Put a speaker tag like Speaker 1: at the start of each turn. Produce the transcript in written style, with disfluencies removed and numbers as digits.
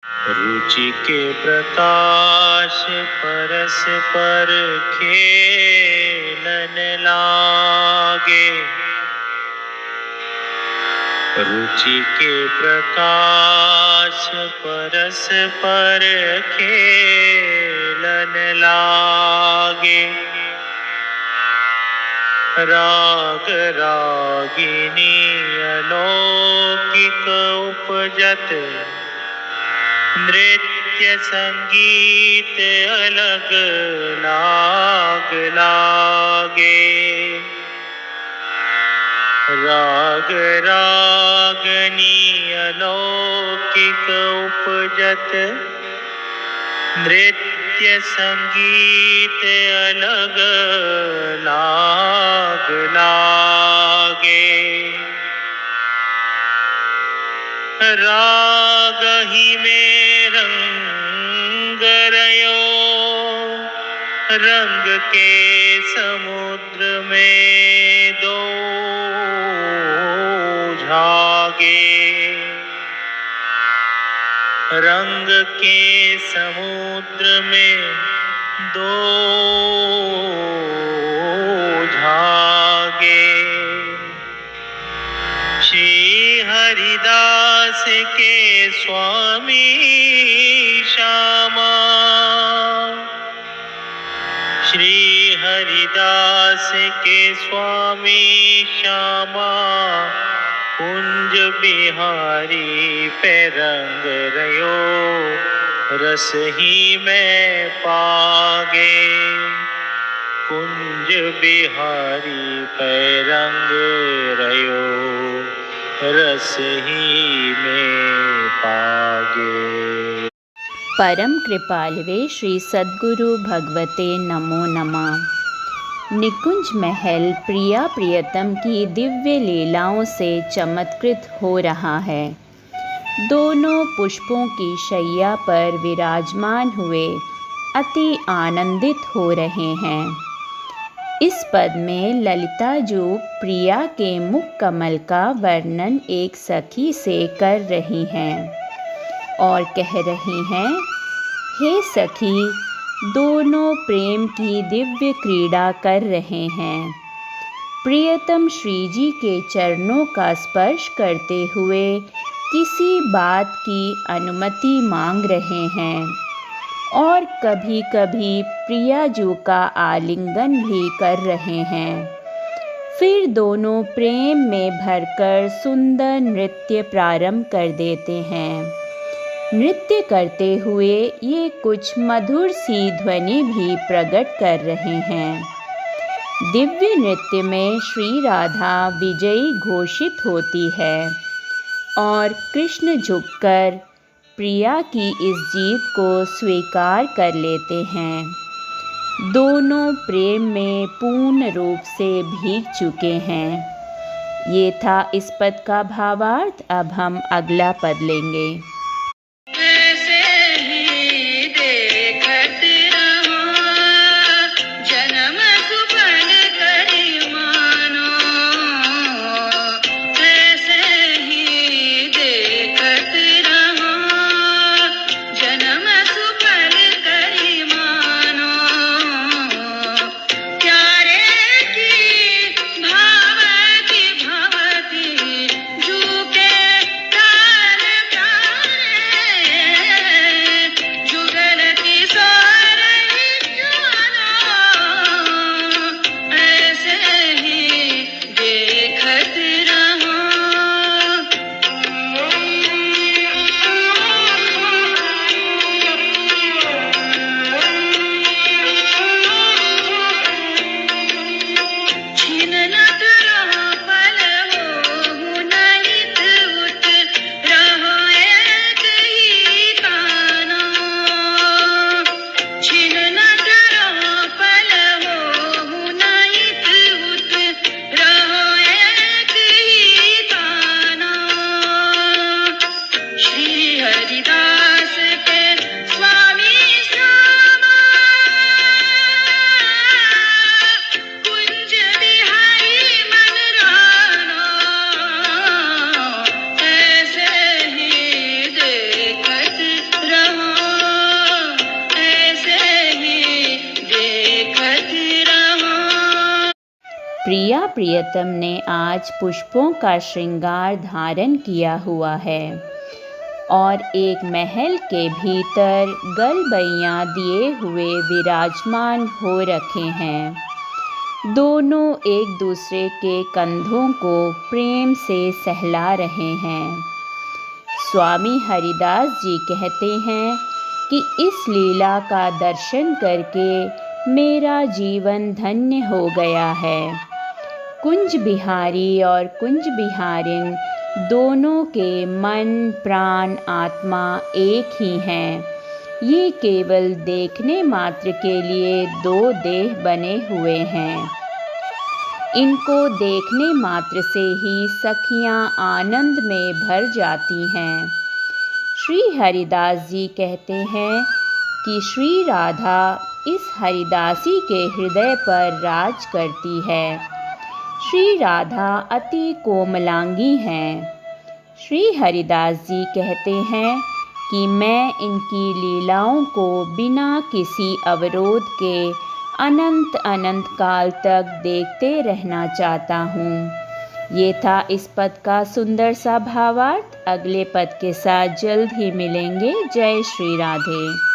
Speaker 1: रुचि के प्रकाश परस्पर खेलन लागे। रुचि के प्रकाश परस्पर खेलन लागे। राग रागिनी अलौकिक उपजत, नृत्य संगीत अलग लाग लागे। राग रागनी अलौकिक उपजत, नृत्य संगीत अलग लाग लागे। राग ही में रंग रयो, रंग के समुद्र में दो झागे। रंग के समुद्र में दो झागे। श्री हरिदास के स्वामी श्यामा, श्री हरिदास के स्वामी श्यामा, कुंज बिहारी पे रंग रयो, रस ही में पागे। कुंज बिहारी पे रंग रयो, रस ही में पागे।
Speaker 2: परम कृपालवे श्री सद्गुरु भगवते नमो नमः। निकुंज महल प्रिया प्रियतम की दिव्य लीलाओं से चमत्कृत हो रहा है। दोनों पुष्पों की शैया पर विराजमान हुए अति आनंदित हो रहे हैं। इस पद में ललिता जो प्रिया के मुख कमल का वर्णन एक सखी से कर रही हैं और कह रही हैं, हे सखी, दोनों प्रेम की दिव्य क्रीड़ा कर रहे हैं। प्रियतम श्री जी के चरणों का स्पर्श करते हुए किसी बात की अनुमति मांग रहे हैं और कभी कभी प्रिया जी का आलिंगन भी कर रहे हैं। फिर दोनों प्रेम में भरकर सुंदर नृत्य प्रारंभ कर देते हैं। नृत्य करते हुए ये कुछ मधुर सी ध्वनि भी प्रकट कर रहे हैं। दिव्य नृत्य में श्री राधा विजयी घोषित होती है और कृष्ण झुककर प्रिया की इस जीत को स्वीकार कर लेते हैं। दोनों प्रेम में पूर्ण रूप से भीग चुके हैं। ये था इस पद का भावार्थ। अब हम अगला पद लेंगे। प्रिया प्रियतम ने आज पुष्पों का श्रृंगार धारण किया हुआ है और एक महल के भीतर गलबैयाँ दिए हुए विराजमान हो रखे हैं। दोनों एक दूसरे के कंधों को प्रेम से सहला रहे हैं। स्वामी हरिदास जी कहते हैं कि इस लीला का दर्शन करके मेरा जीवन धन्य हो गया है। कुंज बिहारी और कुंज बिहारिन दोनों के मन, प्राण, आत्मा एक ही हैं। ये केवल देखने मात्र के लिए दो देह बने हुए हैं। इनको देखने मात्र से ही सखियां आनंद में भर जाती हैं। श्री हरिदास जी कहते हैं कि श्री राधा इस हरिदासी के हृदय पर राज करती है। श्री राधा अति कोमलांगी हैं। श्री हरिदास जी कहते हैं कि मैं इनकी लीलाओं को बिना किसी अवरोध के अनंत अनंत काल तक देखते रहना चाहता हूँ। ये था इस पद का सुंदर सा भावार्थ। अगले पद के साथ जल्द ही मिलेंगे। जय श्री राधे।